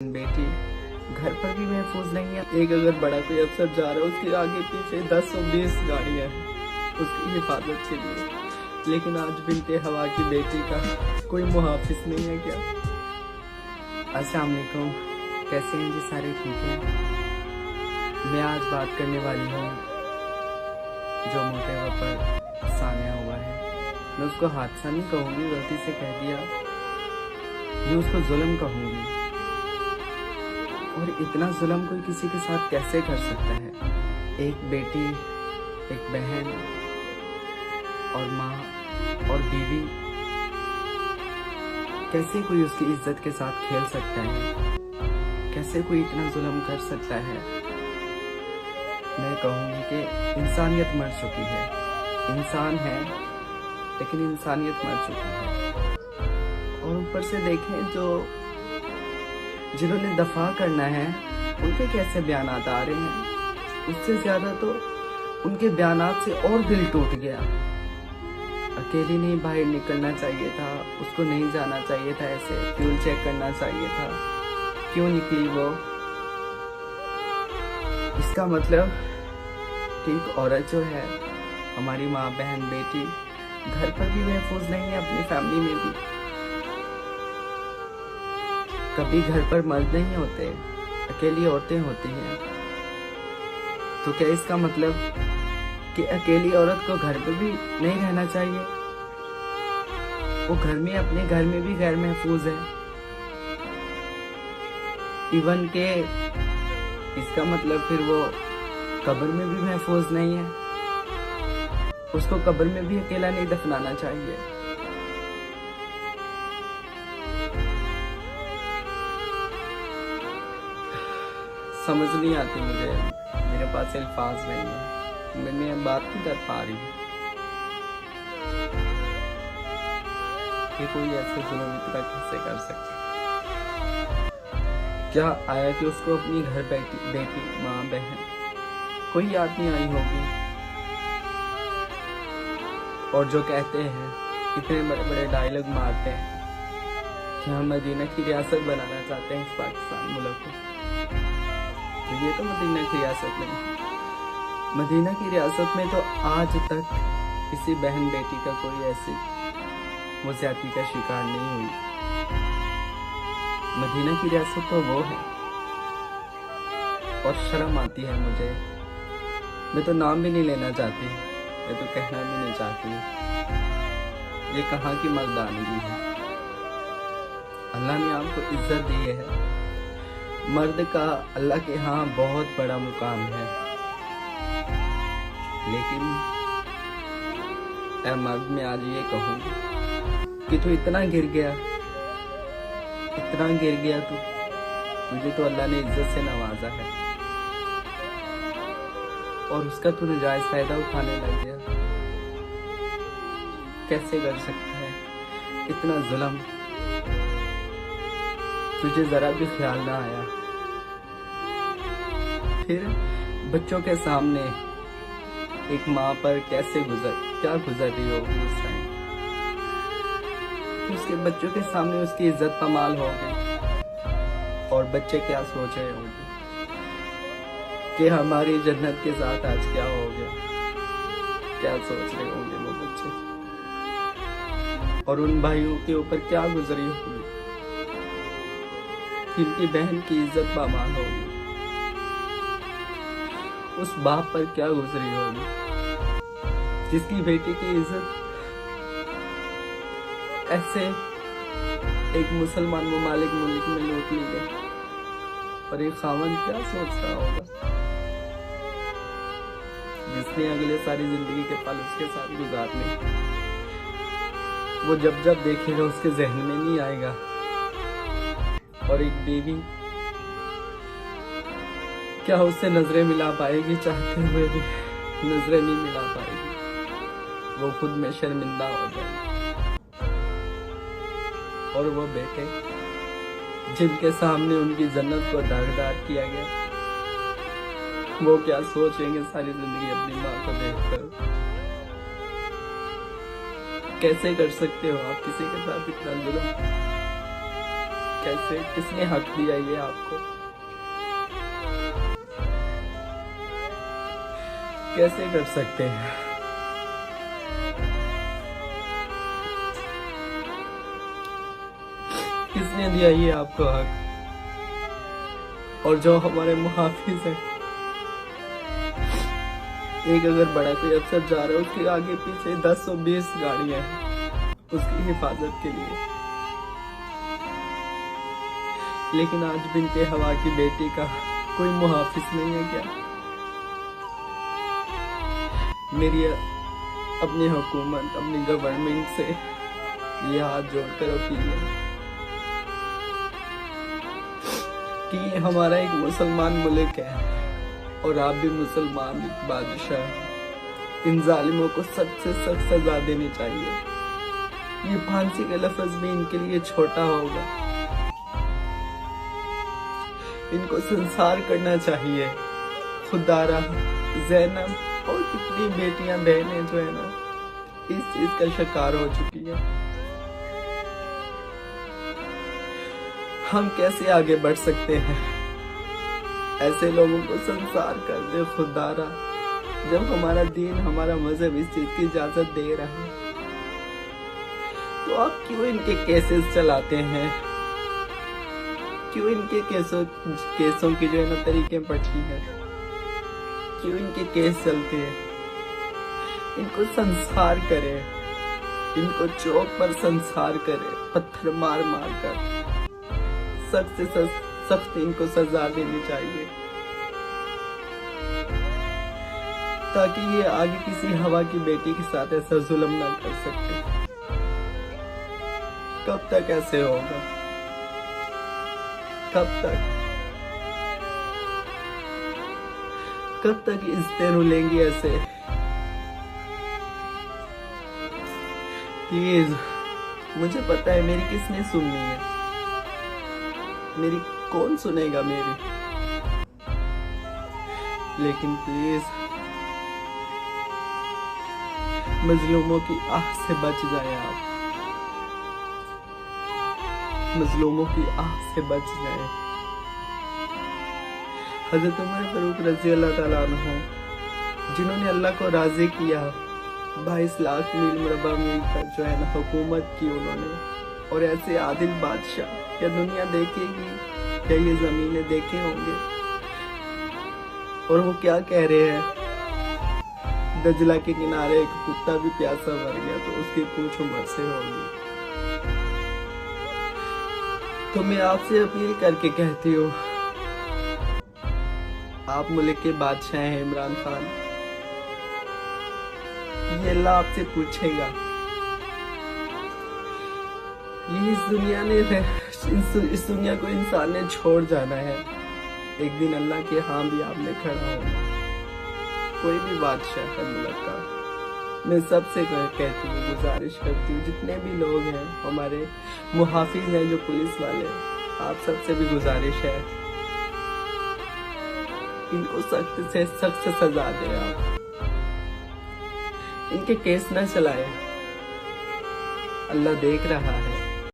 बेटी घर पर भी महफूज नहीं है। एक अगर बड़ा कोई अफसर जा रहा है, उसके आगे पीछे 10-20 गाड़ियां हैं उसकी हिफाजत के लिए, लेकिन आज बिनते हवा की बेटी का कोई मुहाफिज नहीं है क्या? अस्सलाम वालेकुम, कैसे हैं जी? सारे ठीक हैं। मैं आज बात करने वाली हूँ जो मोटे पर सानिया हुआ है। मैं उसको हादसा नहीं कहूँगी, गलती से कह दिया, मैं उसको जुल्म कहूँगी। और इतना जुल्म कोई किसी के साथ कैसे कर सकता है? एक बेटी, एक बहन और माँ और बीवी, कैसे कोई उसकी इज्जत के साथ खेल सकता है? कैसे कोई इतना जुल्म कर सकता है? मैं कहूँगी कि इंसानियत मर चुकी है। इंसान है लेकिन इंसानियत मर चुकी है। और ऊपर से देखें जो जिन्होंने दफा करना है उनके कैसे बयानात आ रहे हैं, उससे ज्यादा तो उनके बयानात से और दिल टूट गया। अकेली नहीं बाहर निकलना चाहिए था, उसको नहीं जाना चाहिए था, ऐसे फ्यूल चेक करना चाहिए था, क्यों निकली वो? इसका मतलब कि एक औरत जो है, हमारी माँ बहन बेटी, घर पर भी महफूज नहीं है, अपनी फैमिली में भी। कभी घर पर मर्द नहीं होते, अकेली औरतें होती हैं। तो क्या इसका मतलब कि अकेली औरत को घर पर भी नहीं रहना चाहिए? वो घर में, अपने घर में भी गैर महफूज है। इवन के इसका मतलब फिर वो कब्र में भी महफूज नहीं है, उसको कब्र में भी अकेला नहीं दफनाना चाहिए। समझ नहीं आती मुझे, मेरे पास अल्फाज नहीं है, मैं बात नहीं कर पा रही कि कोई ऐसे जुल्म इतना कैसे कर सकता? क्या आया कि उसको अपनी घर बेटी माँ बहन कोई याद नहीं आई होगी? और जो कहते हैं, इतने बड़े बड़े डायलॉग मारते हैं कि हम मदीना की रियासत बनाना चाहते हैं इस पाकिस्तान मुल्क को, तो ये तो मदीना की रियासत नहीं है। मदीना की रियासत में तो आज तक किसी बहन बेटी का कोई ऐसी वो ज्यादती का शिकार नहीं हुई। मदीना की रियासत तो वो है। और शर्म आती है मुझे, मैं तो नाम भी नहीं लेना चाहती, मैं तो कहना भी नहीं चाहती, ये कहाँ की मर्दानगी है? अल्लाह ने आपको इज्जत दी है, मर्द का अल्लाह के यहाँ बहुत बड़ा मुकाम है, लेकिन ऐ मर्द में आज ये कहूँ कि तू इतना गिर गया तू, तुझे तो अल्लाह ने इज्जत से नवाजा है और उसका तू नाजायज फायदा उठाने लग गया। कैसे कर सकता है इतना जुल्म? तुझे जरा भी ख्याल ना आया? फिर बच्चों के सामने एक माँ पर क्या गुजर रही होगी उस टाइम? उसके बच्चों के सामने उसकी इज्जत पमाल हो गई, और बच्चे क्या सोच रहे होंगे कि हमारी जन्नत के साथ आज क्या हो गया? क्या सोच रहे होंगे वो बच्चे? और उन भाइयों के ऊपर क्या गुजरी होगी, जिनकी बहन की इज्जत पामाल होगी? उस बाप पर क्या गुजरी होगी जिसकी बेटी की इज्जत ऐसे एक मुसलमान ममालिक मुल्क में लूट ली गई? और एक खावन क्या सोच रहा होगा जिसने अगले सारी जिंदगी के पल उसके साथ गुजारने? वो जब जब देखेगा उसके जहन में नहीं आएगा। और एक बीवी क्या उससे नजरें मिला पाएगी? चाहते हुए भी नजरें नहीं मिला पाएगी, वो खुद में शर्मिंदा हो जाएगी। और वो बेटे जिनके सामने उनकी जन्नत को दागदार किया गया, वो क्या सोचेंगे सारी जिंदगी अपनी माँ को देखकर? कैसे कर सकते हो आप किसी के साथ इतना जुल्म? कैसे, किसने हक दिया ये आपको? कैसे कर सकते हैं? किसने दिया ये आपको हक? और जो हमारे मुहाफिज हैं, एक अगर बड़ा कोई अफसर जा रहा है, उसके आगे पीछे 10-20 गाड़ियां हैं उसकी हिफाजत के लिए, लेकिन आज बिनते हवा की बेटी का कोई मुहाफिज नहीं है क्या? मेरी अपनी हुकूमत, अपनी गवर्नमेंट से ये हाथ जोड़कर अपील है कि हमारा एक मुसलमान मुल्क है और आप भी मुसलमान बादशाह हैं। इन जालिमों को सख्त से सख्त सजा देनी चाहिए। ये फांसी का लफ्ज भी इनके लिए छोटा होगा। इनको संसार करना चाहिए। खुदारा, ज़ैनब और कितनी बेटियां बहनें जो है ना इस चीज का शिकार हो चुकी है। हम कैसे आगे बढ़ सकते हैं? ऐसे लोगों को संसार कर दे खुदारा, जब हमारा दीन, हमारा मजहब इस चीज की इजाजत दे रहा है। तो आप क्यों इनके केसेस चलाते हैं? क्यों इनके केसों की जो है ना तरीके पड़ती है? क्यों इनके केस चलते हैं? इनको संसार करे, इनको चौक पर संसार करे, पत्थर मार मार कर सख्त से सख्त इनको सजा देनी चाहिए, ताकि ये आगे किसी हवा की बेटी के साथ ऐसा जुल्म ना कर सकते। कब तक ऐसे होगा? कब तक इज्जतें रुलेंगी ऐसे? प्लीज, मुझे पता है मेरी किसने सुननी है, मेरी कौन सुनेगा मेरी, लेकिन प्लीज मजलूमों की आह से बच जाए आप, मजलूमों की आह से बच जाए। हजरत उमर फारूक रजी अल्लाह ताला अन्हु, जिन्होंने अल्लाह को राजी किया, 22 लाख मील मुरब्बा मील तक जो है ना हुकूमत की उन्होंने, और ऐसे आदिल बादशाह क्या दुनिया देखेगी? क्या ये जमीनें देखे होंगे? और वो क्या कह रहे हैं? दजला के किनारे एक कुत्ता भी प्यासा मर गया तो उसकी पूंछ उमर से होगी। तो मैं आपसे अपील करके कहती हूँ, आप मुल्क के बादशाह हैं इमरान खान, ये अल्लाह आपसे पूछेगा। ये इस दुनिया को इंसान ने छोड़ जाना है। एक दिन अल्लाह के यहाँ भी आपने खड़ा होना। कोई भी बादशाह है मुल्क का, मैं सबसे कहती हूँ, गुजारिश करती हूँ, जितने भी लोग हैं, हमारे मुहाफिज हैं जो पुलिस वाले, आप सबसे भी गुजारिश है, इनको सख्त से सख्त सजा दे। आप इनके केस न चलाए, अल्लाह देख रहा है।